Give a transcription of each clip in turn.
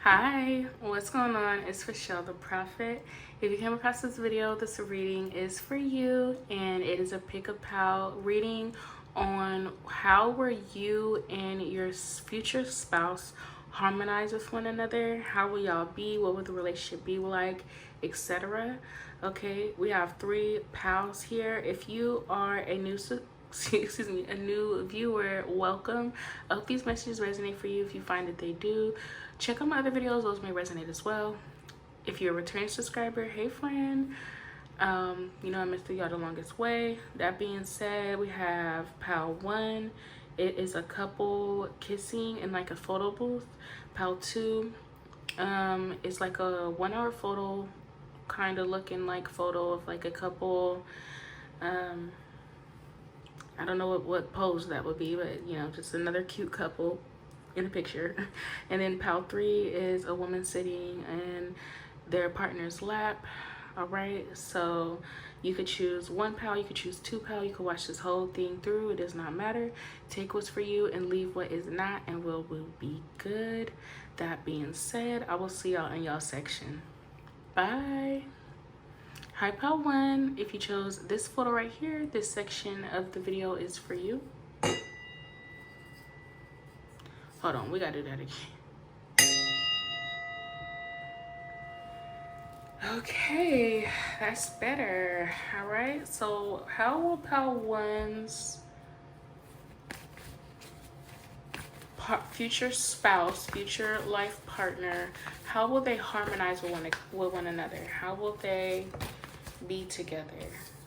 Hi, what's going on? It's Rochelle the Prophet. If you came across this video, this reading is for you, and it is a pick a pal reading on how will you and your future spouse harmonize with one another. How will y'all be? What will the relationship be like, etc. Okay, we have 3 pals here. If you are a new excuse me, a new viewer, welcome. I hope these messages resonate for you. If you find that they do, check out my other videos, those may resonate as well. If you're a returning subscriber, hey friend, you know I missed y'all the longest way. That being said, we have pal 1. It is a couple kissing in like a photo booth. Pal 2, it's like a 1-hour photo, kind of looking like photo of like a couple. I don't know what pose that would be, but you know, just another cute couple in a picture. And then pal 3 is a woman sitting in their partner's lap. All right, so you could choose 1 pal, you could choose 2 pal, you could watch this whole thing through. It does not matter. Take what's for you and leave what is not, and we'll be good. That being said, I will see y'all in y'all section. Bye. Hi pal 1, if you chose this photo right here, this section of the video is for you. Hold on, we gotta do that again. Okay, that's better. All right, so how will pal 1's future spouse, future life partner, how will they harmonize with one another? How will they be together?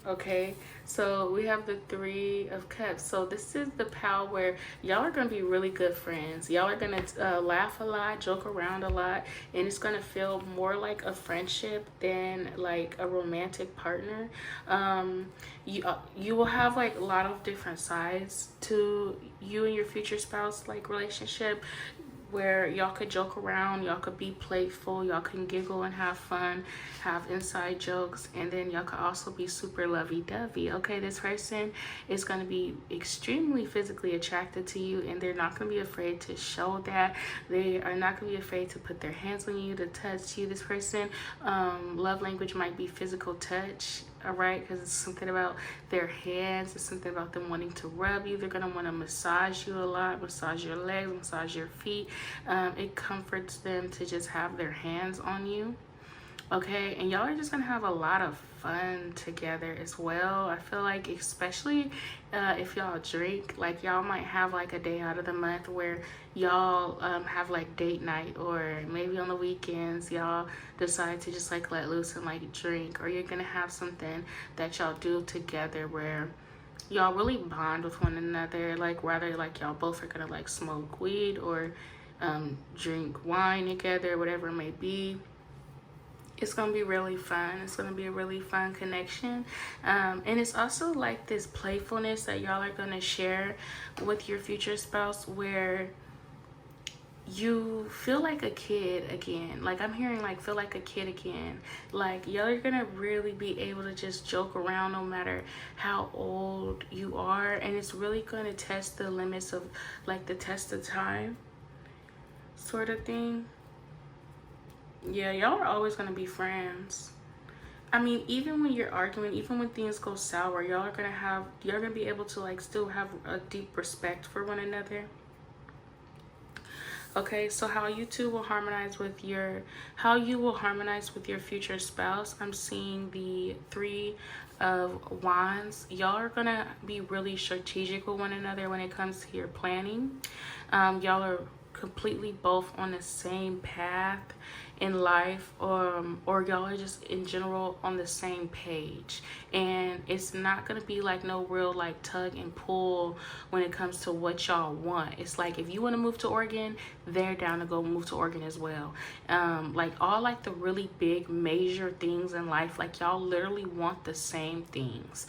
Okay, so we have the 3 of Cups. So this is the pal where y'all are gonna be really good friends. Y'all are gonna laugh a lot, joke around a lot, and it's gonna feel more like a friendship than like a romantic partner. You will have like a lot of different sides to you and your future spouse like relationship, where y'all could joke around, y'all could be playful, y'all can giggle and have fun, have inside jokes, and then y'all could also be super lovey-dovey. Okay, this person is going to be extremely physically attracted to you, and they're not going to be afraid to show that. They are not going to be afraid to put their hands on you, to touch you. This person, love language might be physical touch. All right, because it's something about their hands, it's something about them wanting to rub you. They're gonna want to massage you a lot, massage your legs, massage your feet. It comforts them to just have their hands on you. Okay, and y'all are just gonna have a lot of fun together as well. I feel like, especially if y'all drink, like y'all might have like a day out of the month where y'all have like date night, or maybe on the weekends y'all decide to just like let loose and like drink, or you're gonna have something that y'all do together where y'all really bond with one another. Like rather like y'all both are gonna like smoke weed or drink wine together, whatever it may be. It's gonna be really fun. It's gonna be a really fun connection, and it's also like this playfulness that y'all are gonna share with your future spouse, where you feel like a kid again. Like I'm hearing like feel like a kid again. Like y'all are gonna really be able to just joke around no matter how old you are, and it's really gonna test the limits of like the test of time sort of thing. Yeah, y'all are always gonna be friends. I mean, even when you're arguing, even when things go sour, y'all gonna be able to like still have a deep respect for one another. Okay, so how you two will harmonize with your future spouse. I'm seeing the 3 of Wands. Y'all are gonna be really strategic with one another when it comes to your planning. Y'all are completely both on the same path in life, or y'all are just in general on the same page, and it's not gonna be like no real like tug and pull when it comes to what y'all want. It's like if you want to move to Oregon, they're down to go move to Oregon as well. Like all like the really big major things in life, like y'all literally want the same things.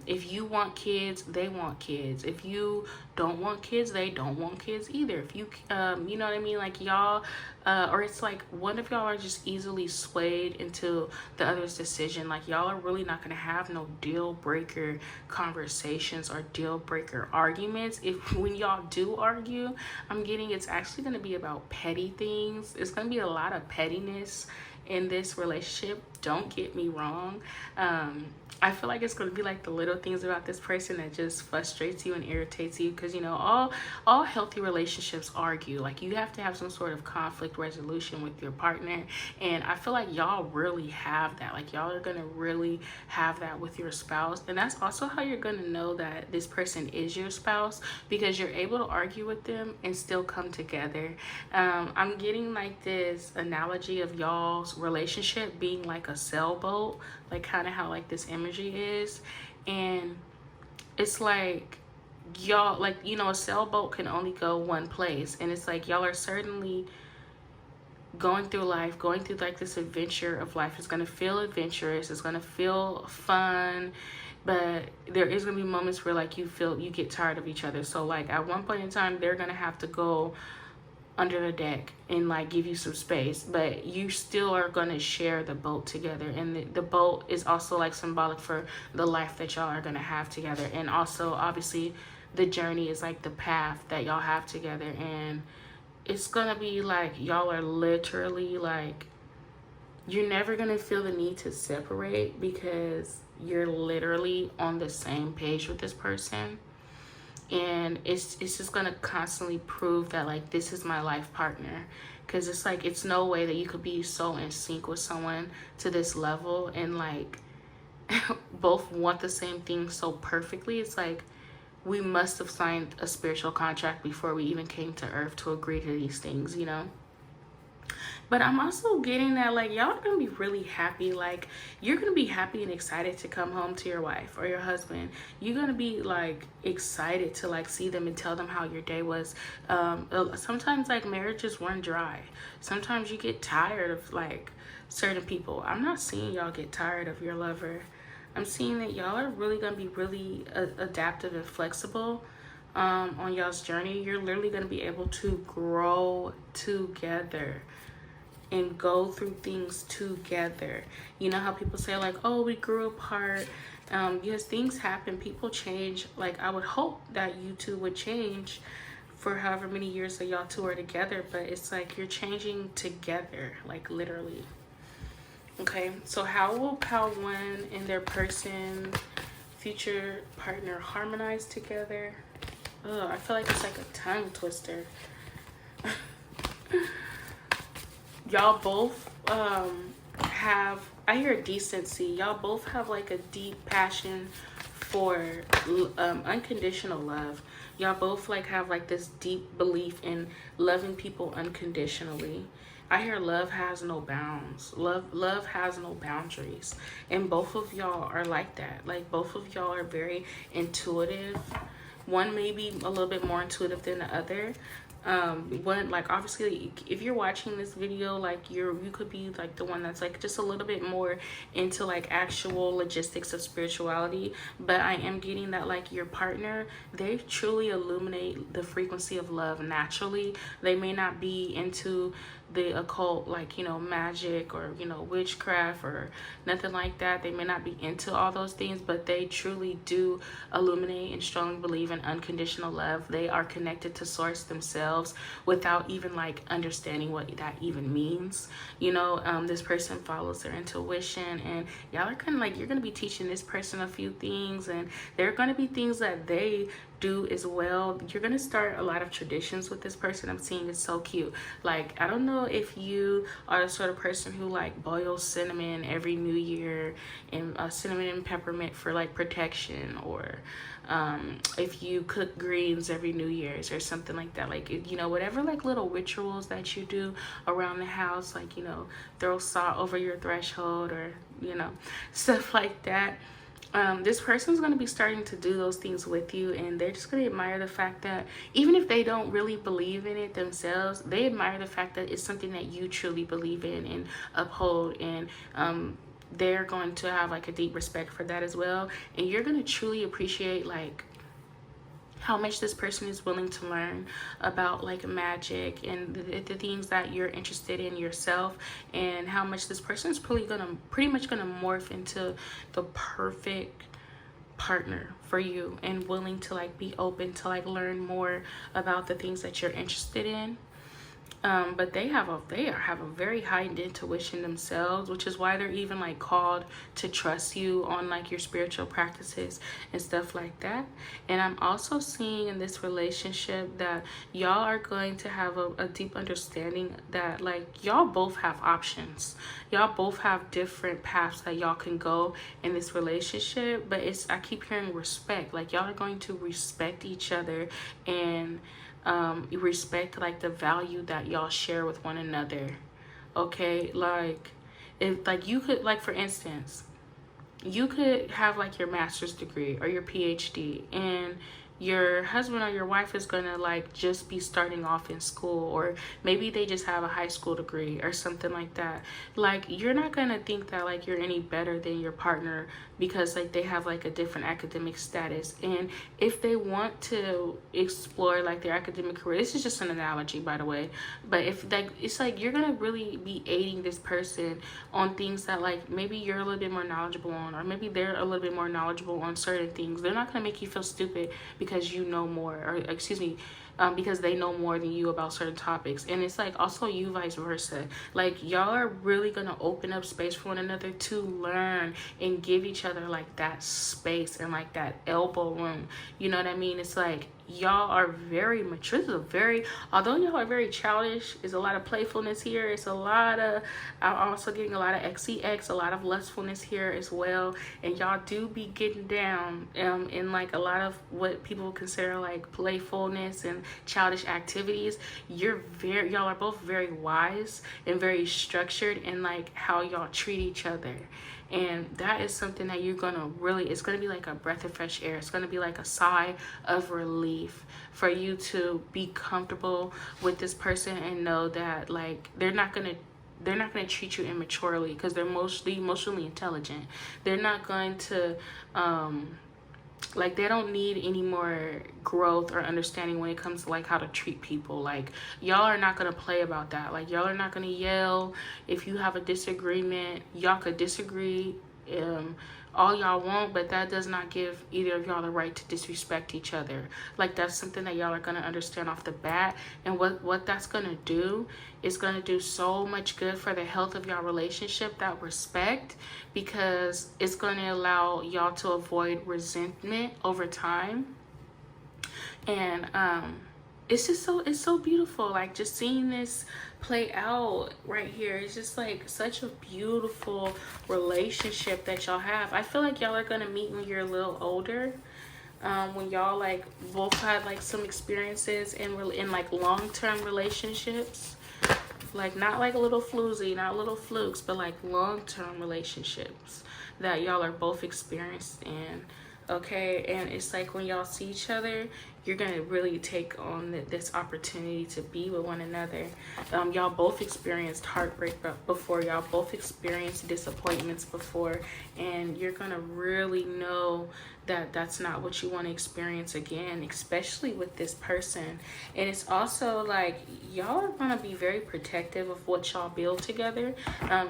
If you want kids, they want kids. If you don't want kids, they don't want kids either. If you you know what I mean, like y'all or it's like one of y'all are just easily swayed into the other's decision. Like, y'all are really not going to have no deal breaker conversations or deal breaker arguments. If when y'all do argue, I'm getting it's actually going to be about petty things. It's going to be a lot of pettiness in this relationship. Don't get me wrong. I feel like it's going to be like the little things about this person that just frustrates you and irritates you, because you know all healthy relationships argue. Like, you have to have some sort of conflict resolution with your partner, and I feel like y'all really have that. Like, y'all are going to really have that with your spouse, and that's also how you're going to know that this person is your spouse, because you're able to argue with them and still come together. I'm getting like this analogy of y'all's relationship being like a sailboat, like kind of how like this imagery is, and it's like y'all, like, you know, a sailboat can only go one place, and it's like y'all are certainly going through life, going through like this adventure of life. It's gonna feel adventurous, it's gonna feel fun, but there is gonna be moments where like you get tired of each other. So like at one point in time, they're gonna have to go under the deck and like give you some space, but you still are going to share the boat together, and the boat is also like symbolic for the life that y'all are going to have together. And also obviously the journey is like the path that y'all have together, and it's going to be like y'all are literally like, you're never going to feel the need to separate, because you're literally on the same page with this person. And it's just gonna constantly prove that like, this is my life partner, because it's like, it's no way that you could be so in sync with someone to this level and like both want the same thing so perfectly. It's like, we must have signed a spiritual contract before we even came to earth to agree to these things, you know. But I'm also getting that like, y'all are gonna be really happy. Like, you're gonna be happy and excited to come home to your wife or your husband. You're gonna be like excited to like see them and tell them how your day was. Sometimes like marriages run dry. Sometimes you get tired of like certain people. I'm not seeing y'all get tired of your lover. I'm seeing that y'all are really gonna be really adaptive and flexible on y'all's journey. You're literally gonna be able to grow together and go through things together. You know how people say like, oh, we grew apart. Yes, things happen, people change. Like, I would hope that you two would change for however many years that y'all two are together, but it's like you're changing together, like literally. Okay, so how will Pal 1 and their person, future partner, harmonize together? Ugh, I feel like it's like a tongue twister. Y'all both have, I hear decency. Y'all both have like a deep passion for unconditional love. Y'all both like have like this deep belief in loving people unconditionally. I hear love has no bounds. Love has no boundaries. And both of y'all are like that. Like, both of y'all are very intuitive. One may be a little bit more intuitive than the other. One, like, obviously if you're watching this video, like you could be like the one that's like just a little bit more into like actual logistics of spirituality, but I am getting that like your partner, they truly illuminate the frequency of love naturally. They may not be into the occult, like, you know, magic or, you know, witchcraft or nothing like that. They may not be into all those things, but they truly do illuminate and strongly believe in unconditional love. They are connected to source themselves without even like understanding what that even means. You know, this person follows their intuition, and y'all are kind of like, you're going to be teaching this person a few things, and there are going to be things that they do as well. You're gonna start a lot of traditions with this person. I'm seeing it's so cute. Like, I don't know if you are the sort of person who like boils cinnamon every new year, and cinnamon and peppermint for like protection, or if you cook greens every New Year's or something like that. Like, you know, whatever like little rituals that you do around the house, like, you know, throw salt over your threshold, or, you know, stuff like that. This person's going to be starting to do those things with you, and they're just going to admire the fact that even if they don't really believe in it themselves, they admire the fact that it's something that you truly believe in and uphold, and they're going to have like a deep respect for that as well. And you're going to truly appreciate like how much this person is willing to learn about like magic and the things that you're interested in yourself, and how much this person is pretty much gonna morph into the perfect partner for you, and willing to like be open to like learn more about the things that you're interested in. But they have a very heightened intuition themselves, which is why they're even like called to trust you on like your spiritual practices and stuff like that. And I'm also seeing in this relationship that y'all are going to have a deep understanding that like y'all both have options. Y'all both have different paths that y'all can go in this relationship, but I keep hearing respect. Like y'all are going to respect each other, and you respect like the value that y'all share with one another. Okay, like if like you could, like for instance, you could have like your master's degree or your PhD, and your husband or your wife is gonna like just be starting off in school, or maybe they just have a high school degree or something like that. Like you're not gonna think that like you're any better than your partner because like they have like a different academic status. And if they want to explore like their academic career, this is just an analogy by the way, but if like it's like you're gonna really be aiding this person on things that like maybe you're a little bit more knowledgeable on, or maybe they're a little bit more knowledgeable on certain things. They're not gonna make you feel stupid because you know more, or excuse me, because they know more than you about certain topics. And it's like also you vice versa. Like y'all are really gonna open up space for one another to learn and give each other like that space and like that elbow room. You know what I mean? It's like y'all are very mature. This is a very, although y'all are very childish, there's a lot of playfulness here. It's a lot of, I'm also getting a lot of XEX, a lot of lustfulness here as well. And y'all do be getting down in like a lot of what people consider like playfulness and childish activities. Y'all are both very wise and very structured in like how y'all treat each other. And that is something that you're gonna really, it's gonna be like a breath of fresh air. It's gonna be like a sigh of relief for you to be comfortable with this person and know that like they're not gonna treat you immaturely, because they're mostly emotionally intelligent. They're not going to like they don't need any more growth or understanding when it comes to like how to treat people. Like y'all are not gonna play about that. Like y'all are not gonna yell. If you have a disagreement, y'all could disagree all y'all want, but that does not give either of y'all the right to disrespect each other. Like that's something that y'all are gonna understand off the bat. And what that's gonna do is gonna do so much good for the health of y'all relationship, that respect, because it's gonna allow y'all to avoid resentment over time. And it's just so beautiful. Like just seeing this play out right here, it's just like such a beautiful relationship that y'all have. I feel like y'all are gonna meet when you're a little older, when y'all like both had like some experiences in like long-term relationships, like not like a little floozy, not little flukes, but like long-term relationships that y'all are both experienced in. Okay, and it's like when y'all see each other, you're gonna really take on this opportunity to be with one another. Y'all both experienced heartbreak before, y'all both experienced disappointments before, and you're gonna really know that that's not what you want to experience again, especially with this person. And it's also like y'all are gonna be very protective of what y'all build together.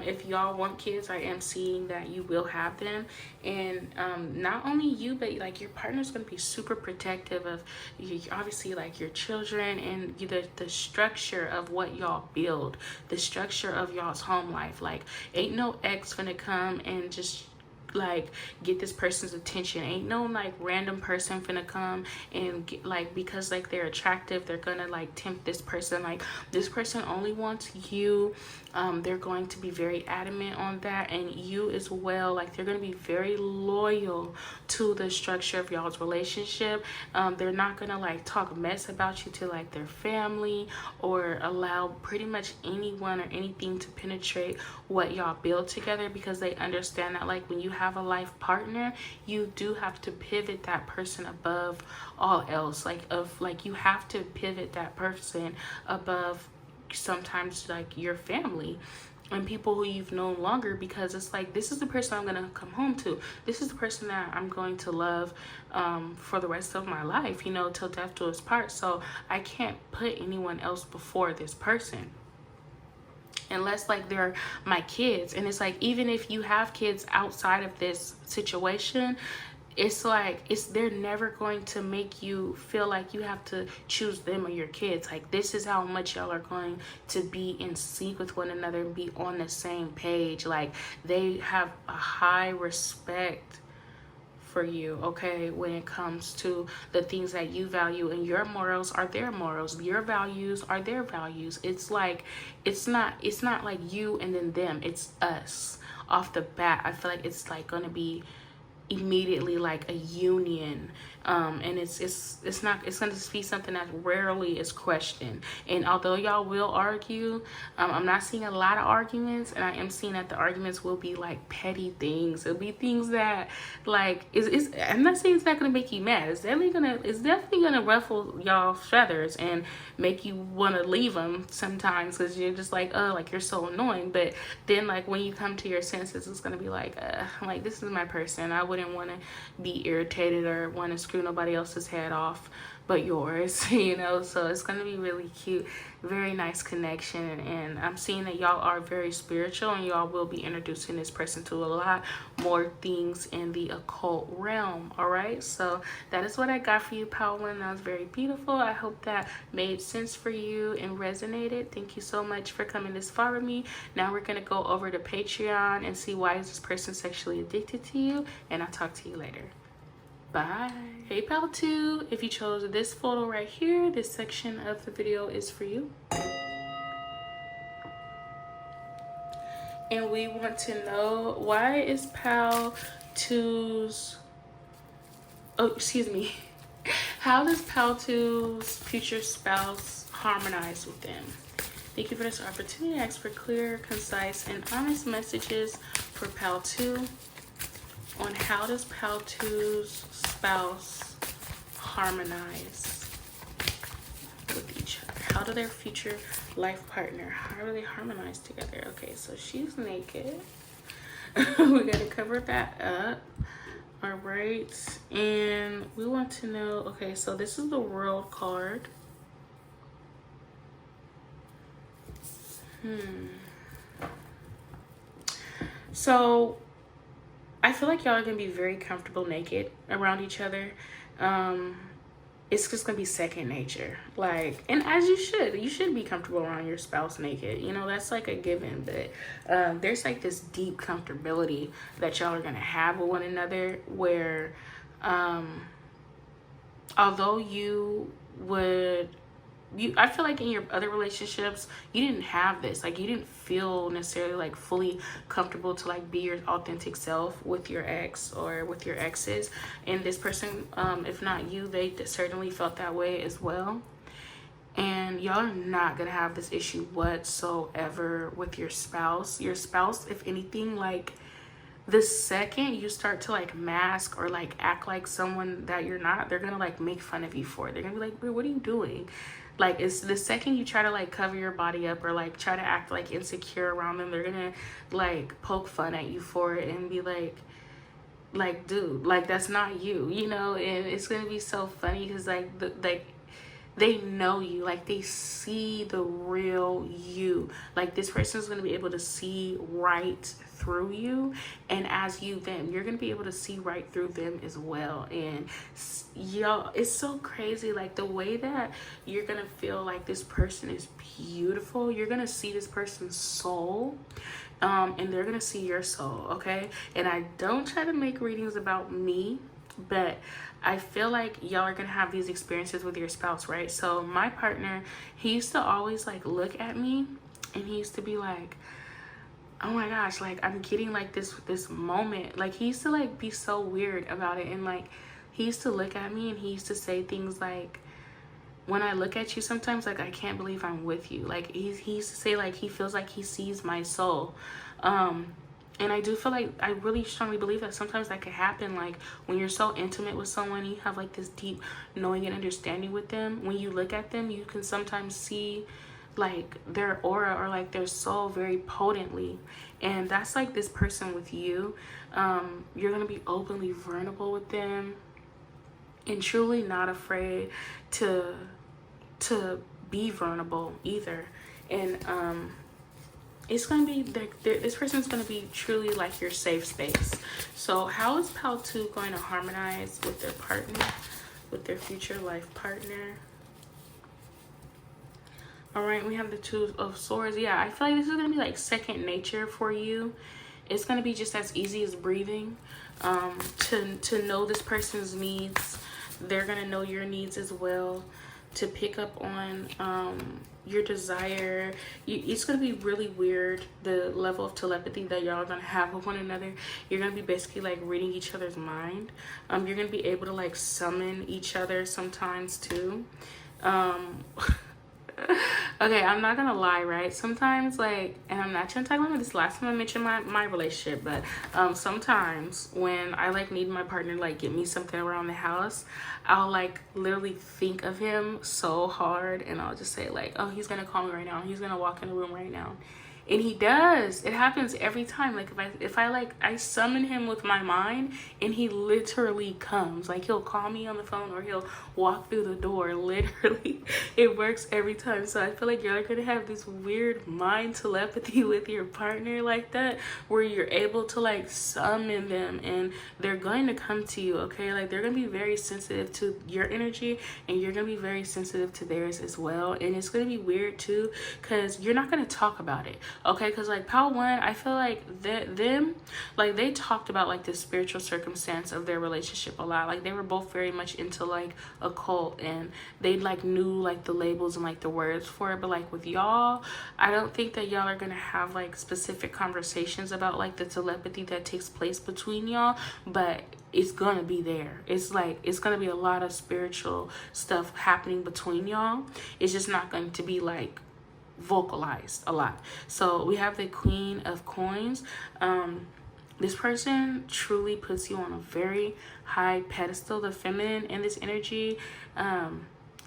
If y'all want kids, I am seeing that you will have them. And not only you, but like your partner's gonna be super protective of you, obviously like your children, and the structure of what y'all build, the structure of y'all's home life. Like ain't no ex gonna come and just like get this person's attention. Ain't no like random person finna come and get, like, because like they're attractive, they're gonna like tempt this person. Like this person only wants you. They're going to be very adamant on that, and you as well. Like they're gonna be very loyal to the structure of y'all's relationship. They're not gonna like talk mess about you to like their family, or allow pretty much anyone or anything to penetrate what y'all build together, because they understand that like when you have a life partner, you do have to pivot that person above all else. Like you have to pivot that person above sometimes like your family. and people who you've known longer, because it's like, this is the person I'm gonna come home to. This is the person that I'm going to love for the rest of my life, you know, till death do us part. So I can't put anyone else before this person, unless like they're my kids. And it's like, even if you have kids outside of this situation, it's like, they're never going to make you feel like you have to choose them or your kids. Like, this is how much y'all are going to be in sync with one another and be on the same page. Like, they have a high respect for you, okay, when it comes to the things that you value, and your morals are their morals, your values are their values. It's like, it's not like you and then them, it's us off the bat. I feel like it's like gonna be immediately like a union, and it's not, it's gonna be something that rarely is questioned. And although y'all will argue, I'm not seeing a lot of arguments, and I am seeing that the arguments will be like petty things. It'll be things that like is I'm not saying it's not gonna make you mad. It's definitely gonna ruffle y'all's feathers and make you want to leave them sometimes, because you're just like, oh, like, you're so annoying. But then like when you come to your senses, it's gonna be like, this is my person. I wouldn't want to be irritated or want to screw nobody else's head off but yours, you know. So it's gonna be really cute, very nice connection. And I'm seeing that y'all are very spiritual, and y'all will be introducing this person to a lot more things in the occult realm. All right, so that is what I got for you, Paula. That was very beautiful. I hope that made sense for you and resonated. Thank you so much for coming this far with me. Now we're gonna go over to Patreon and see why is this person sexually addicted to you, and I'll talk to you later. Bye. Hey, pal 2, if you chose this photo right here, this section of the video is for you. And we want to know, why is pal 2's, how does pal 2's future spouse harmonize with them? Thank you for this opportunity. I ask for clear, concise, and honest messages for pal 2 on how does pal 2's spouse harmonize with each other. How do their future life partner, how do they harmonize together? Okay, so she's naked. We gotta cover that up. All right, and we want to know, okay, so this is the World card. So I feel like y'all are gonna be very comfortable naked around each other. It's just gonna be second nature, like, and as you should be comfortable around your spouse naked, you know, that's like a given. But there's like this deep comfortability that y'all are gonna have with one another, where although I feel like in your other relationships, you didn't have this. Like, you didn't feel necessarily like fully comfortable to like be your authentic self with your ex or with your exes. And this person, if not you, they certainly felt that way as well. And y'all are not gonna have this issue whatsoever with your spouse. Your spouse, if anything, like, the second you start to like mask or like act like someone that you're not, they're gonna like make fun of you for it. They're gonna be like, what are you doing? Like, it's the second you try to like cover your body up or like try to act like insecure around them, they're gonna like poke fun at you for it and be like, dude, like, that's not you, you know. And it's gonna be so funny because like they know you, like, they see the real you. Like, this person is going to be able to see right through you, and as you them, you're going to be able to see right through them as well. And y'all, it's so crazy, like, the way that you're going to feel like this person is beautiful. You're going to see this person's soul, and they're going to see your soul, okay? And I don't try to make readings about me, but I feel like y'all are gonna have these experiences with your spouse, right? So my partner, he used to always like look at me, and he used to be like, oh my gosh, like, I'm getting like this moment. Like, he used to like be so weird about it, and like, he used to look at me and he used to say things like, when I look at you sometimes, like, I can't believe I'm with you. Like, he used to say like he feels like he sees my soul. And I do feel like, I really strongly believe that sometimes that could happen. Like, when you're so intimate with someone, you have like this deep knowing and understanding with them. When you look at them, you can sometimes see like their aura or like their soul very potently. And that's like this person with you. You're gonna be openly vulnerable with them and truly not afraid to be vulnerable either. And it's gonna be this person's gonna be truly like your safe space. So how is Pal 2 going to harmonize with their partner, with their future life partner? All right, we have the Two of Swords. Yeah, I feel like this is gonna be like second nature for you. It's gonna be just as easy as breathing. To know this person's needs. They're gonna know your needs as well. To pick up on your desire. It's gonna be really weird, the level of telepathy that y'all are gonna have with one another. You're gonna be basically like reading each other's mind. You're gonna be able to like summon each other sometimes too. Okay, I'm not gonna lie, right? Sometimes, like, and I'm not trying to talk about this last time I mentioned my relationship, but sometimes when I like need my partner to like get me something around the house, I'll like literally think of him so hard, and I'll just say like, oh, he's gonna call me right now, he's gonna walk in the room right now. And he does. It happens every time. Like if I like I summon him with my mind, and he literally comes. Like he'll call me on the phone or he'll walk through the door. Literally, it works every time. So I feel like you're gonna have this weird mind telepathy with your partner like that, where you're able to like summon them, and they're going to come to you. Okay, like they're gonna be very sensitive to your energy, and you're gonna be very sensitive to theirs as well. And it's gonna be weird too, because you're not gonna talk about it. Okay, because like Pal 1, I feel like them, like they talked about like the spiritual circumstance of their relationship a lot. Like they were both very much into like a cult, and they like knew like the labels and like the words for it. But like with y'all, I don't think that y'all are gonna have like specific conversations about like the telepathy that takes place between y'all, but it's gonna be there. It's like it's gonna be a lot of spiritual stuff happening between y'all. It's just not going to be like vocalized a lot. So we have the Queen of Coins. This person truly puts you on a very high pedestal. The feminine in this energy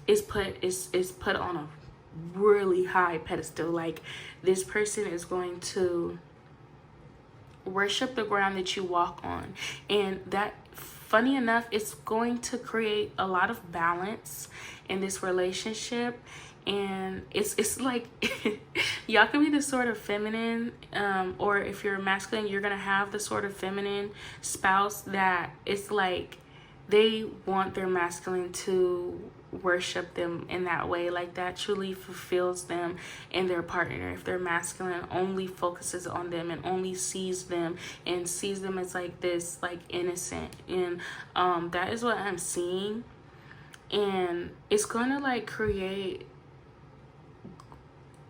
is put on a really high pedestal. Like this person is going to worship the ground that you walk on, and that, funny enough, it's going to create a lot of balance in this relationship. And it's like y'all can be the sort of feminine, or if you're masculine, you're gonna have the sort of feminine spouse that it's like they want their masculine to worship them in that way. Like that truly fulfills them and their partner. If their masculine only focuses on them and only sees them and sees them as like this like innocent, and that is what I'm seeing. And it's gonna like create,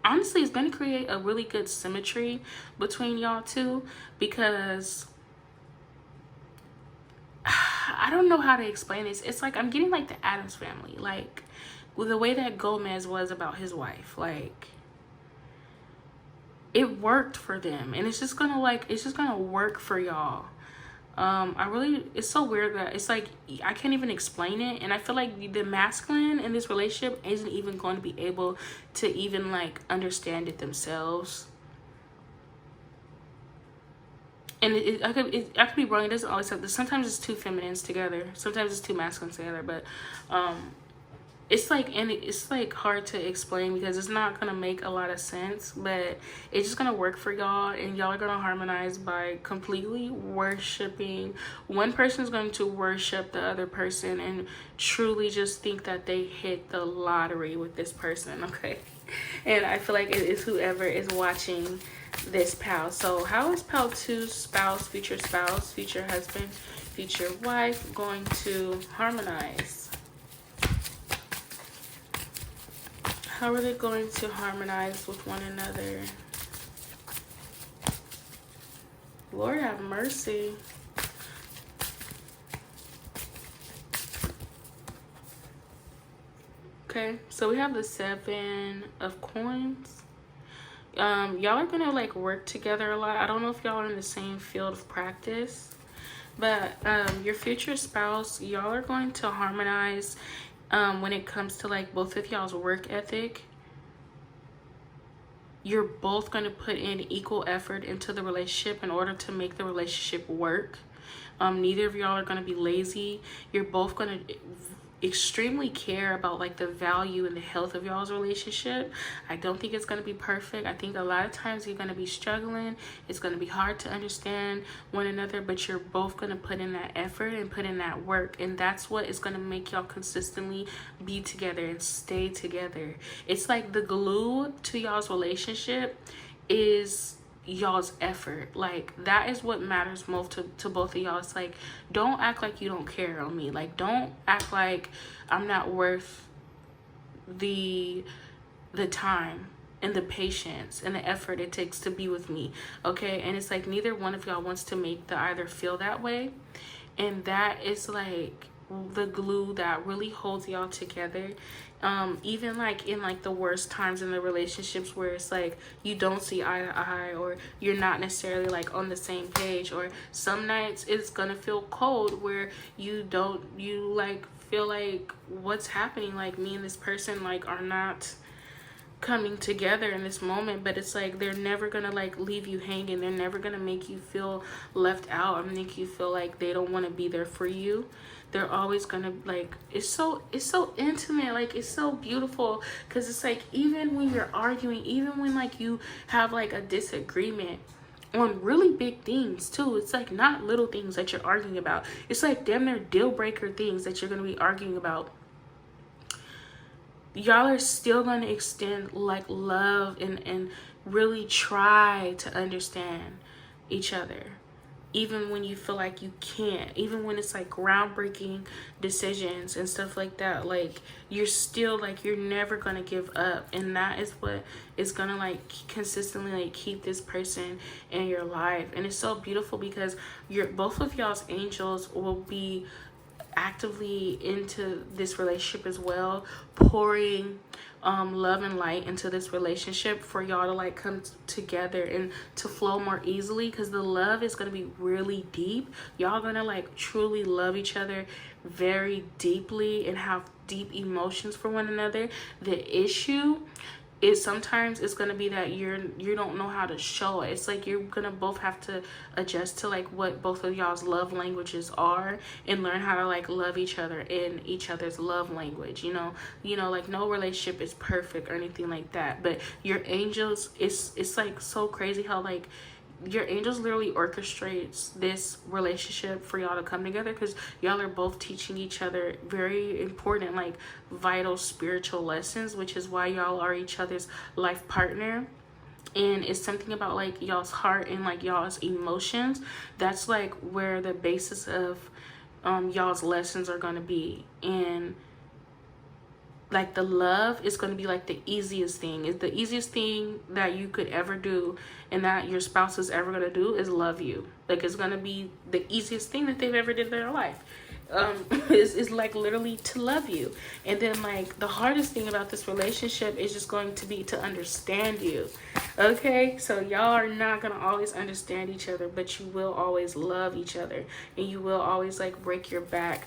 honestly, it's going to create a really good symmetry between y'all two, because I don't know how to explain this. It's like I'm getting like the Addams Family, like with the way that Gomez was about his wife. Like it worked for them, and it's just gonna work for y'all. It's so weird that it's like I can't even explain it, and I feel like the masculine in this relationship isn't even going to be able to even like understand it themselves. And I could be wrong. It doesn't always have this. Sometimes it's two feminines together. Sometimes it's two masculines together. But it's like hard to explain because it's not gonna make a lot of sense, but it's just gonna work for y'all, and y'all are gonna harmonize by completely worshiping. One person is going to worship the other person and truly just think that they hit the lottery with this person. Okay, and I feel like it is whoever is watching this Pal. So how is Pal 2's spouse, future husband, future wife going to harmonize? How are they going to harmonize with one another? Lord have mercy. Okay, so we have the 7 of Coins. Y'all are gonna like work together a lot. I don't know if y'all are in the same field of practice, but your future spouse, y'all are going to harmonize when it comes to like both of y'all's work ethic. you're both going to put in equal effort into the relationship in order to make the relationship work. Neither of y'all are going to be lazy. You're both going to extremely care about like the value and the health of y'all's relationship. I don't think it's going to be perfect. I think a lot of times you're going to be struggling. It's going to be hard to understand one another, but you're both going to put in that effort and put in that work, and that's what is going to make y'all consistently be together and stay together. It's like the glue to y'all's relationship is y'all's effort. Like, that is what matters most to both of y'all. It's like, don't act like you don't care on me. Like, don't act like I'm not worth the time and the patience and the effort it takes to be with me. Okay? And it's like neither one of y'all wants to make the either feel that way, and that is like the glue that really holds y'all together. Even like in like the worst times in the relationships where it's like you don't see eye to eye, or you're not necessarily like on the same page, or some nights it's gonna feel cold where you like feel like what's happening, like me and this person like are not coming together in this moment. But it's like they're never gonna like leave you hanging. They're never gonna make you feel left out or make you feel like they don't want to be there for you. They're always gonna like, it's so intimate, like it's so beautiful, because it's like even when you're arguing, even when like you have like a disagreement on really big things too, it's like not little things that you're arguing about, it's like damn near deal breaker things that you're gonna be arguing about, y'all are still gonna extend like love and really try to understand each other, even when you feel like you can't, even when it's like groundbreaking decisions and stuff like that. Like, you're still like, you're never gonna give up, and that is what is gonna like consistently like keep this person in your life. And it's so beautiful because both of y'all's angels will be actively into this relationship as well, pouring love and light into this relationship for y'all to like come together and to flow more easily, because the love is going to be really deep. Y'all gonna like truly love each other very deeply and have deep emotions for one another. The issue is sometimes it's gonna be that you don't know how to show it. It's like you're gonna both have to adjust to like what both of y'all's love languages are, and learn how to like love each other in each other's love language. You know, like no relationship is perfect or anything like that, but your angels, it's like so crazy how like your angels literally orchestrates this relationship for y'all to come together, because y'all are both teaching each other very important, like vital spiritual lessons, which is why y'all are each other's life partner. And it's something about like y'all's heart and like y'all's emotions. That's like where the basis of y'all's lessons are going to be. And like the love is going to be like the easiest thing. It's the easiest thing that you could ever do, and that your spouse is ever going to do, is love you. Like, it's going to be the easiest thing that they've ever did in their life. Is like literally to love you. And then like the hardest thing about this relationship is just going to be to understand you. Okay, so y'all are not gonna always understand each other, but you will always love each other, and you will always like break your back,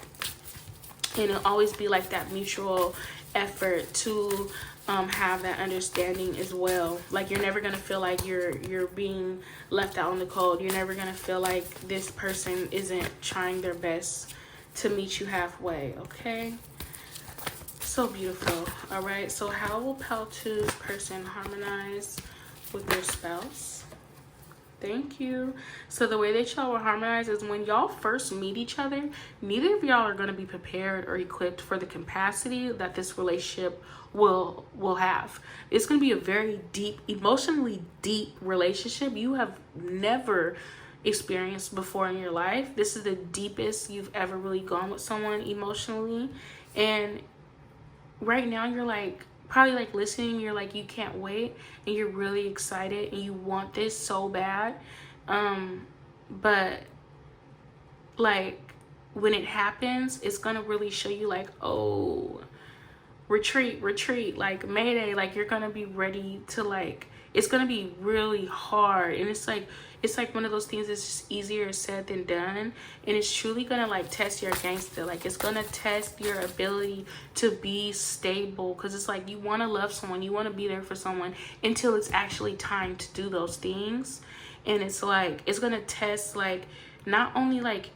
and it'll always be like that mutual effort to have that understanding as well. Like, you're never gonna feel like you're being left out in the cold. You're never gonna feel like this person isn't trying their best to meet you halfway. Okay, so beautiful. All right, so how will Pal2's person harmonize with their spouse? Thank you. So the way that y'all will harmonize is when y'all first meet each other, neither of y'all are going to be prepared or equipped for the capacity that this relationship will have. It's going to be a very deep, emotionally deep relationship you have never experienced before in your life. This is the deepest you've ever really gone with someone emotionally. And right now you're like probably like listening, you're like, you can't wait, and you're really excited and you want this so bad. But like when it happens, it's gonna really show you like, oh, retreat, like mayday, like you're gonna be ready to, like, it's gonna be really hard. And it's like one of those things that's just easier said than done, and it's truly gonna like test your gangster. Like, it's gonna test your ability to be stable, because it's like you want to love someone, you want to be there for someone until it's actually time to do those things. And it's like, it's gonna test, like, not only like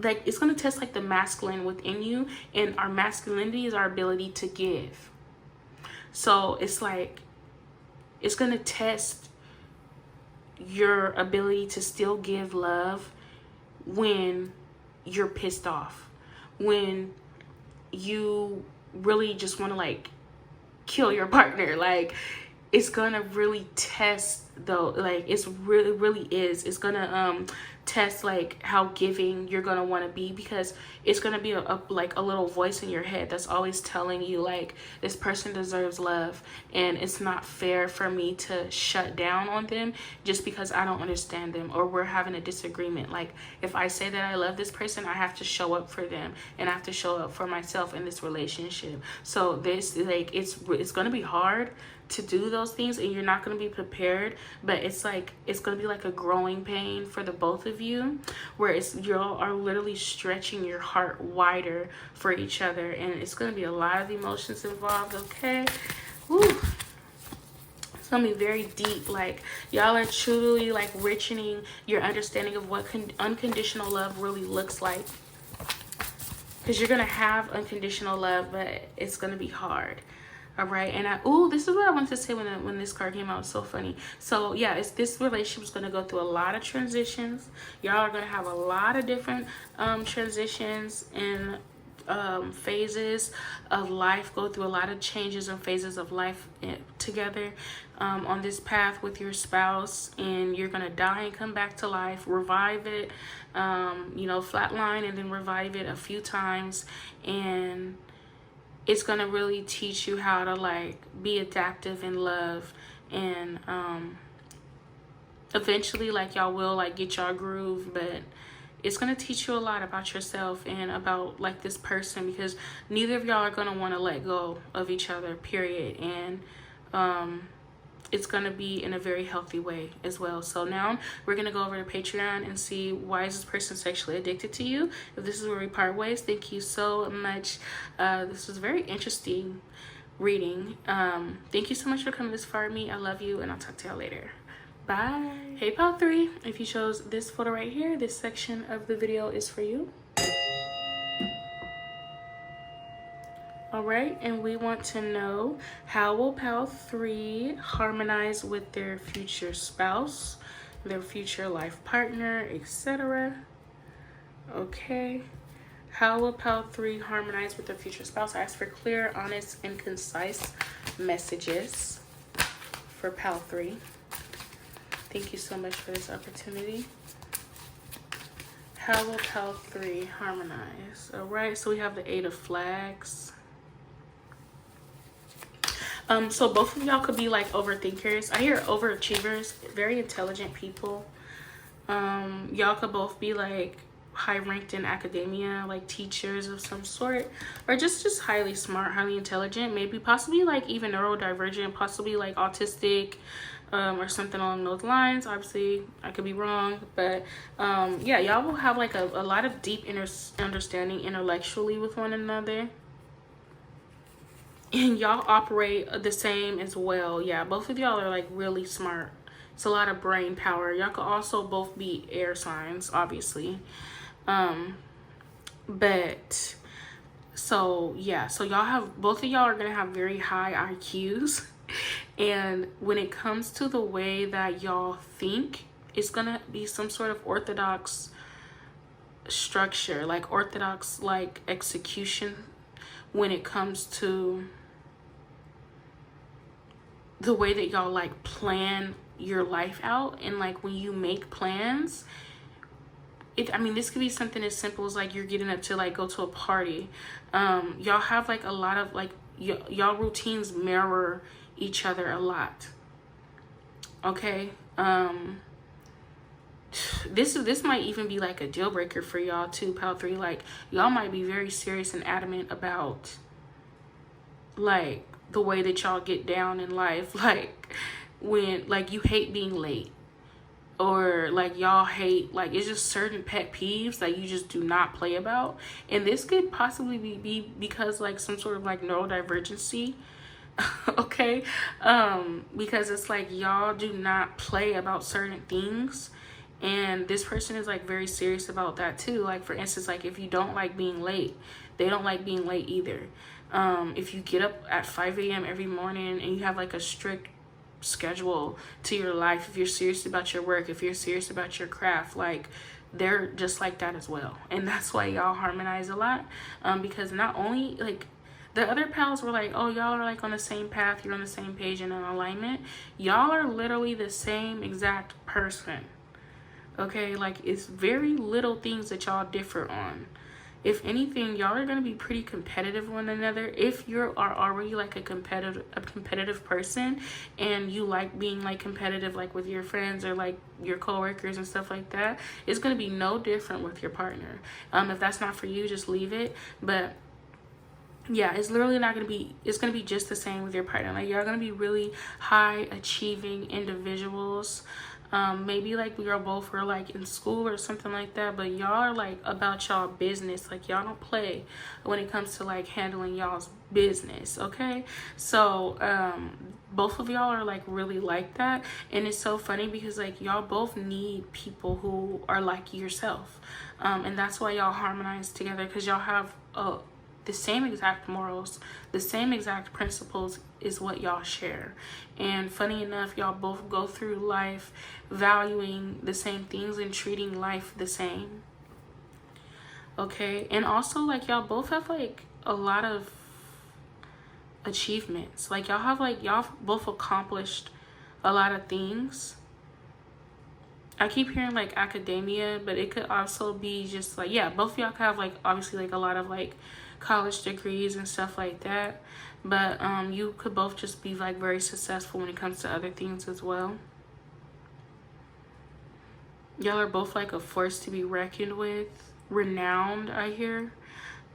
it's gonna test like the masculine within you, and our masculinity is our ability to give. So it's like, it's gonna test your ability to still give love when you're pissed off, when you really just want to like kill your partner. Like, it's gonna really test, though, like, it's really is, it's gonna test like how giving you're gonna want to be, because it's gonna be like a little voice in your head that's always telling you like, this person deserves love, and it's not fair for me to shut down on them just because I don't understand them, or we're having a disagreement. Like, if I say that I love this person, I have to show up for them, and I have to show up for myself in this relationship. So this, like, it's gonna be hard to do those things, and you're not going to be prepared, but it's like, it's going to be like a growing pain for the both of you, where it's, you all are literally stretching your heart wider for each other, and it's going to be a lot of emotions involved. Okay. Woo. It's gonna be very deep. Like, y'all are truly like richening your understanding of what unconditional love really looks like, because you're gonna have unconditional love, but it's gonna be hard. All right. And this is what I wanted to say when this card came out. It's so funny. So yeah, this relationship is going to go through a lot of transitions. Y'all are going to have a lot of different transitions and phases of life, go through a lot of changes and phases of life together on this path with your spouse. And you're going to die and come back to life, revive it, you know, flatline and then revive it a few times. And it's going to really teach you how to like be adaptive in love, and eventually like y'all will like get y'all groove, but it's going to teach you a lot about yourself and about like this person, because neither of y'all are going to want to let go of each other, period. And it's going to be in a very healthy way as well. So now we're going to go over to Patreon and see, why is this person sexually addicted to you? If this is where we part ways, thank you so much. This was very interesting reading. Thank you so much for coming this far with me. I love you, and I'll talk to y'all later. Bye. Hey, Pal 3, if you chose this photo right here, this section of the video is for you. All right, and we want to know, how will Pal 3 harmonize with their future spouse, their future life partner, etc.? Okay, how will Pal 3 harmonize with their future spouse? I ask for clear, honest, and concise messages for Pal 3. Thank you so much for this opportunity. How will Pal 3 harmonize? All right, so we have the 8 of Flags. So both of y'all could be like overthinkers. I hear overachievers, very intelligent people. Y'all could both be like high ranked in academia, like teachers of some sort, or just highly smart, highly intelligent, maybe possibly like even neurodivergent, possibly like autistic, or something along those lines. Obviously I could be wrong, but yeah, y'all will have like a lot of deep understanding intellectually with one another. And y'all operate the same as well. Yeah, both of y'all are like really smart. It's a lot of brain power. Y'all could also both be air signs, obviously. But so yeah, so y'all have, both of y'all are gonna have very high IQs. And when it comes to the way that y'all think, it's gonna be some sort of orthodox structure, like orthodox like execution when it comes to the way that y'all like plan your life out. And like when you make plans, I mean, this could be something as simple as like you're getting up to like go to a party. Y'all have like a lot of like y'all routines mirror each other a lot. Okay. This might even be like a deal breaker for y'all too, Pal 3. Like y'all might be very serious and adamant about like the way that y'all get down in life. Like when like you hate being late, or like y'all hate, like it's just certain pet peeves that you just do not play about. And this could possibly be because like some sort of like neurodivergency. Okay, because it's like y'all do not play about certain things, and this person is like very serious about that too. Like for instance, like if you don't like being late, they don't like being late either. If you get up at 5 a.m. every morning and you have like a strict schedule to your life, if you're serious about your work, if you're serious about your craft, like they're just like that as well. And that's why y'all harmonize a lot, because not only like the other pals were like, oh, y'all are like on the same path, you're on the same page and in alignment. Y'all are literally the same exact person. Okay, like it's very little things that y'all differ on. If anything, y'all are gonna be pretty competitive with one another. If you are already like a competitive person, and you like being like competitive like with your friends or like your coworkers and stuff like that, it's gonna be no different with your partner. If that's not for you, just leave it. But yeah, it's literally not gonna be, it's gonna be just the same with your partner. Like y'all gonna be really high achieving individuals. Maybe like we are both were like in school or something like that, but y'all are like about y'all business. Like y'all don't play when it comes to like handling y'all's business. Okay, so both of y'all are like really like that. And it's so funny because like y'all both need people who are like yourself, and that's why y'all harmonize together, because y'all have the same exact morals, the same exact principles is what y'all share. And funny enough, y'all both go through life valuing the same things and treating life the same. Okay, and also like y'all both have like a lot of achievements. Like y'all both accomplished a lot of things. I keep hearing like academia, but it could also be just like, yeah, both of y'all could have like obviously like a lot of like college degrees and stuff like that, but you could both just be like very successful when it comes to other things as well. Y'all are both like a force to be reckoned with, renowned, I hear.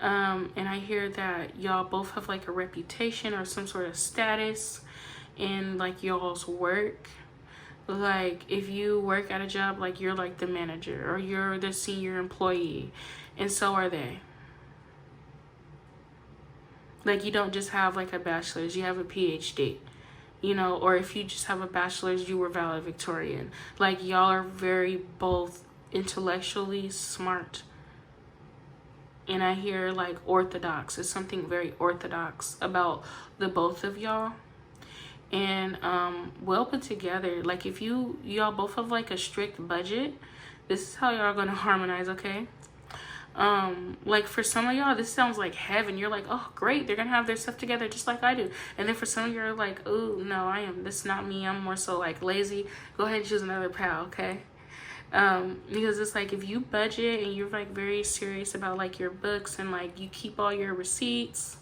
And I hear that y'all both have like a reputation or some sort of status in like y'all's work. Like if you work at a job, like you're like the manager or you're the senior employee, and so are they. Like you don't just have like a bachelor's, you have a PhD, you know, or if you just have a bachelor's, you were valedictorian. Like y'all are very both intellectually smart. And I hear like orthodox. It's something very orthodox about the both of y'all. And well put together. Like if y'all both have like a strict budget, this is how y'all gonna harmonize, okay? Like for some of y'all, this sounds like heaven. You're like, oh great, they're gonna have their stuff together just like I do. And then for some of you are like, oh no, this is not me, I'm more so like lazy. Go ahead and choose another pal, okay? Because it's like if you budget and you're like very serious about like your books and like you keep all your receipts,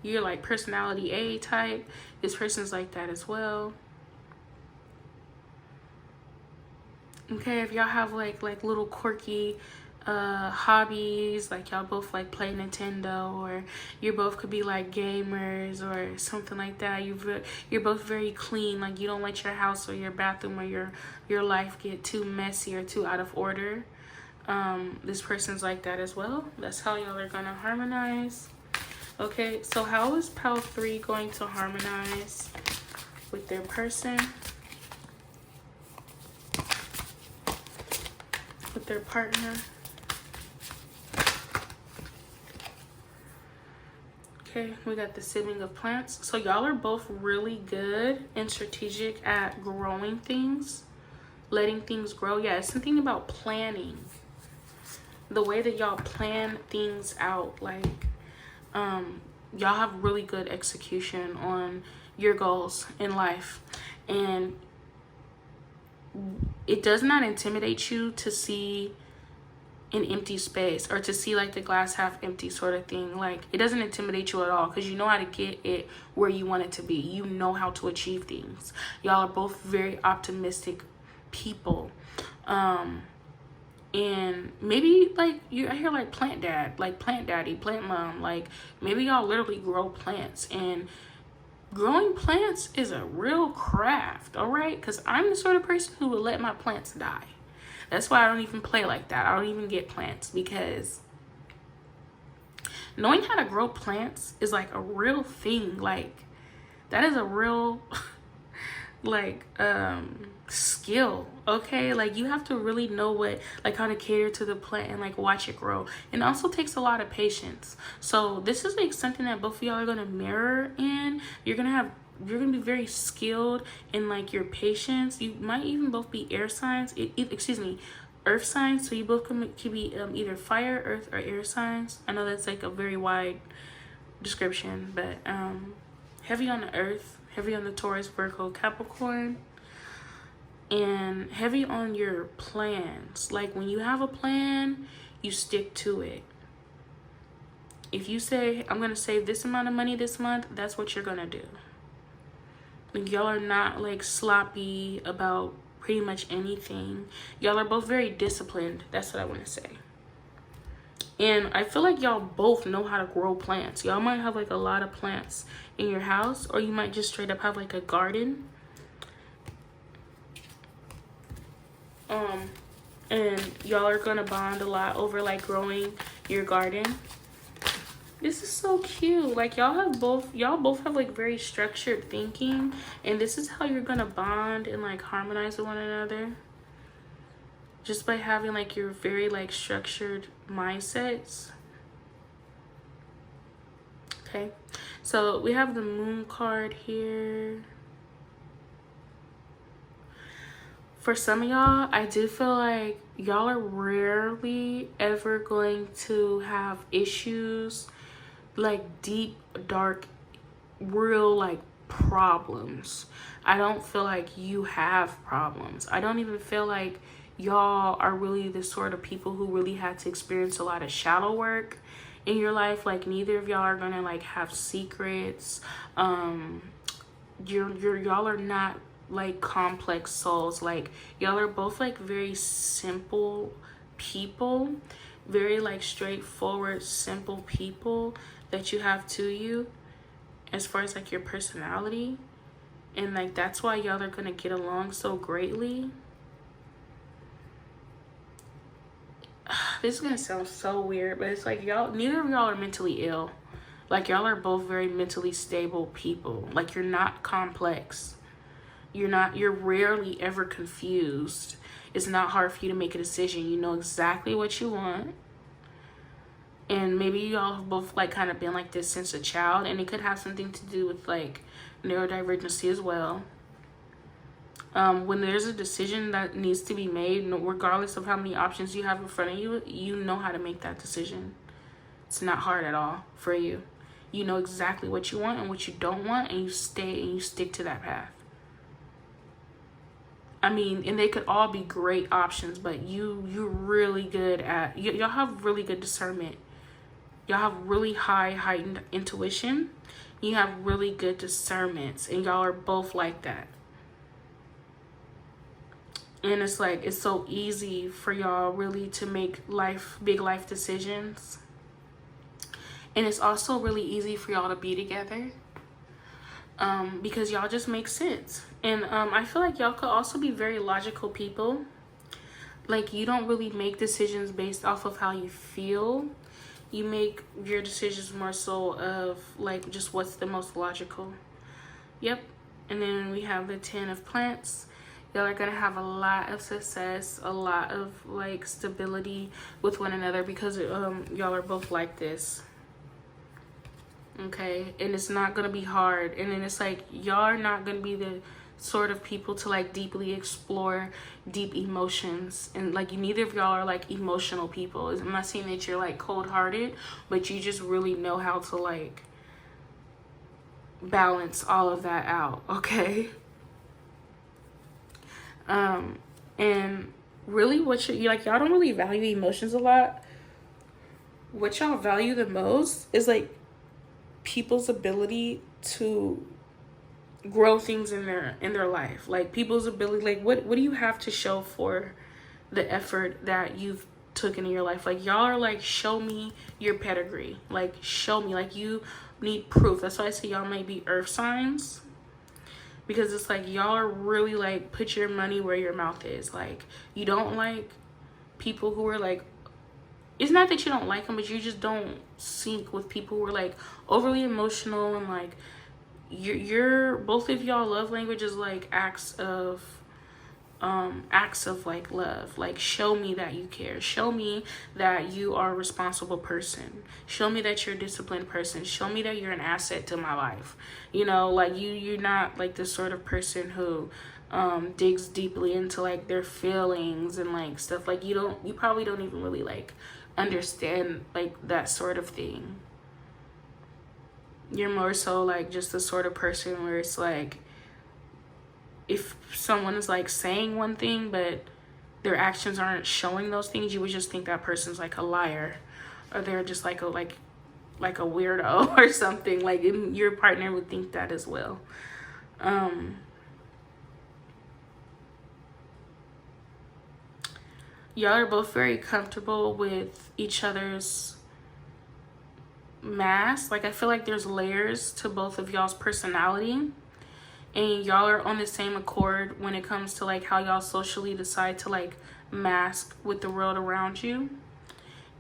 you're like personality A type, this person's like that as well. Okay, if y'all have like little quirky hobbies, like y'all both like play Nintendo, or you both could be like gamers or something like that. You're both very clean, like you don't let your house or your bathroom or your life get too messy or too out of order. This person's like that as well. That's how y'all are gonna harmonize. Okay, so how is pal 3 going to harmonize with their person, with their partner? Okay, we got the sibling of plants. So y'all are both really good and strategic at growing things, letting things grow. Yeah, it's something about planning. The way that y'all plan things out, like y'all have really good execution on your goals in life, and it does not intimidate you to see an empty space or to see like the glass half empty sort of thing. Like it doesn't intimidate you at all, because you know how to get it where you want it to be. You know how to achieve things. Y'all are both very optimistic people. And maybe like I hear like plant dad, like plant daddy, plant mom, like maybe y'all literally grow plants. And growing plants is a real craft, all right? Because I'm the sort of person who would let my plants die. That's why I don't even play like that. I don't even get plants, because knowing how to grow plants is like a real thing. Like that is a real like skill, okay? Like you have to really know what, like how to cater to the plant and like watch it grow. And it also takes a lot of patience. So this is like something that both of y'all are gonna mirror in. You're gonna be very skilled in like your patience. You might even both be air signs, earth signs. So you both can be either fire, earth, or air signs. I know that's like a very wide description, but heavy on the earth, heavy on the Taurus, Virgo, Capricorn, and heavy on your plans. Like when you have a plan, you stick to it. If you say, I'm gonna save this amount of money this month, that's what you're gonna do. Like y'all are not like sloppy about pretty much anything. Y'all are both very disciplined. That's what I want to say. And I feel like y'all both know how to grow plants. Y'all might have like a lot of plants in your house, or you might just straight up have like a garden. And y'all are gonna bond a lot over like growing your garden. This is so cute. Like y'all both have like very structured thinking, and this is how you're gonna bond and like harmonize with one another, just by having like your very like structured mindsets. Okay, so we have the moon card here. For some of y'all, I do feel like y'all are rarely ever going to have issues, like deep, dark, real like problems. I don't feel like you have problems. I don't even feel like y'all are really the sort of people who really had to experience a lot of shadow work in your life. Like neither of y'all are gonna like have secrets. Y'all are not like complex souls. Like y'all are both like very simple people, very like straightforward, simple people that you have to you as far as like your personality. And like that's why y'all are gonna get along so greatly. This is gonna sound so weird, but it's like y'all, neither of y'all are mentally ill. Like y'all are both very mentally stable people. Like you're not complex. You're rarely ever confused. It's not hard for you to make a decision. You know exactly what you want. And maybe y'all have both like kind of been like this since a child, and it could have something to do with like neurodivergency as well. When there's a decision that needs to be made, regardless of how many options you have in front of you, you know how to make that decision. It's not hard at all for you. You know exactly what you want and what you don't want, and you stick to that path. I mean, and they could all be great options, but you're really good at, y'all have really good discernment. Y'all have really heightened intuition. You have really good discernments, and y'all are both like that. And it's like, it's so easy for y'all really to make big life decisions. And it's also really easy for y'all to be together. Because y'all just make sense. And I feel like y'all could also be very logical people. Like you don't really make decisions based off of how you feel. You make your decisions more so of like just what's the most logical. Yep. And then we have the 10 of plants. Y'all are gonna have a lot of success, a lot of like stability with one another, because y'all are both like this. Okay, and it's not gonna be hard. And then it's like y'all are not gonna be the sort of people to like deeply explore deep emotions, and like neither of y'all are like emotional people. I'm not saying that you're like cold-hearted, but you just really know how to like balance all of that out. Okay. And really what you like, y'all don't really value emotions a lot. What y'all value the most is like people's ability to grow things in their life. Like people's ability, like what do you have to show for the effort that you've taken in your life. Like, y'all are like, show me your pedigree. Like, show me. Like, you need proof. That's why I say y'all may be earth signs, because it's like y'all are really like, put your money where your mouth is. Like, you don't like people who are like, it's not that you don't like them, but you just don't sync with people who are like overly emotional, and like you're both of y'all love language is like acts of like love. Like, show me that you care, show me that you are a responsible person, show me that you're a disciplined person, show me that you're an asset to my life. You know, like you're not like the sort of person who digs deeply into like their feelings and like stuff. Like, you probably don't even really like understand like that sort of thing. You're more so like just the sort of person where it's like, if someone is like saying one thing but their actions aren't showing those things, you would just think that person's like a liar, or they're just like a weirdo or something. Like, your partner would think that as well. Y'all are both very comfortable with each other's mask. Like, I feel like there's layers to both of y'all's personality, and y'all are on the same accord when it comes to like how y'all socially decide to like mask with the world around you.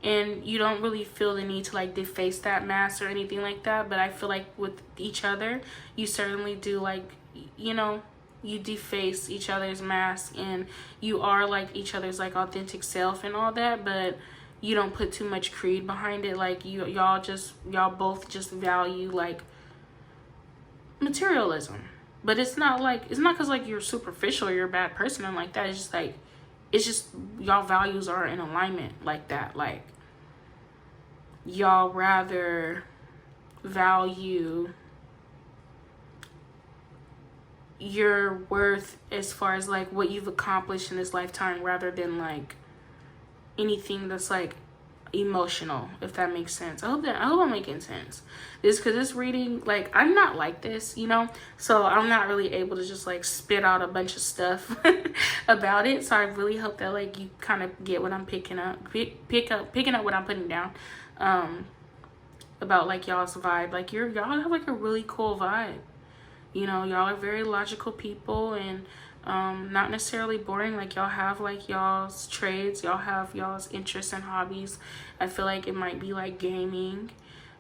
And you don't really feel the need to like deface that mask or anything like that, but I feel like with each other you certainly do. Like, you know, you deface each other's mask, and you are like each other's like authentic self and all that, but you don't put too much creed behind it. Like, y'all both just value like materialism. But it's not because like you're superficial or you're a bad person and like that. It's just y'all values are in alignment like that. Like, y'all rather value your worth as far as like what you've accomplished in this lifetime, rather than like anything that's like emotional, if that makes sense. I hope I'm making sense. Because this reading, like, I'm not like this, you know, so I'm not really able to just like spit out a bunch of stuff about it. So I really hope that like you kind of get what I'm picking up what I'm putting down about like y'all's vibe. Like, y'all have like a really cool vibe. You know, y'all are very logical people, and not necessarily boring. Like, y'all have like y'all's trades, y'all have y'all's interests and hobbies. I feel like it might be like gaming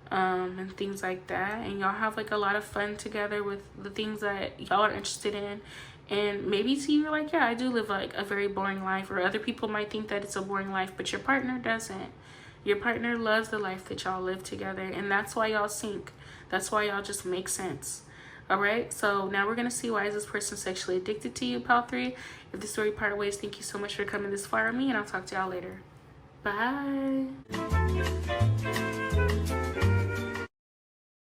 and things like that, and y'all have like a lot of fun together with the things that y'all are interested in. And maybe to you, you're like, yeah, I do live like a very boring life, or other people might think that it's a boring life, but your partner doesn't. Your partner loves the life that y'all live together, and that's why y'all sync. That's why y'all just make sense. All right, so now we're gonna see, why is this person sexually addicted to you, pile 3. If the story parted ways, thank you so much for coming this far with me, and I'll talk to y'all later. Bye.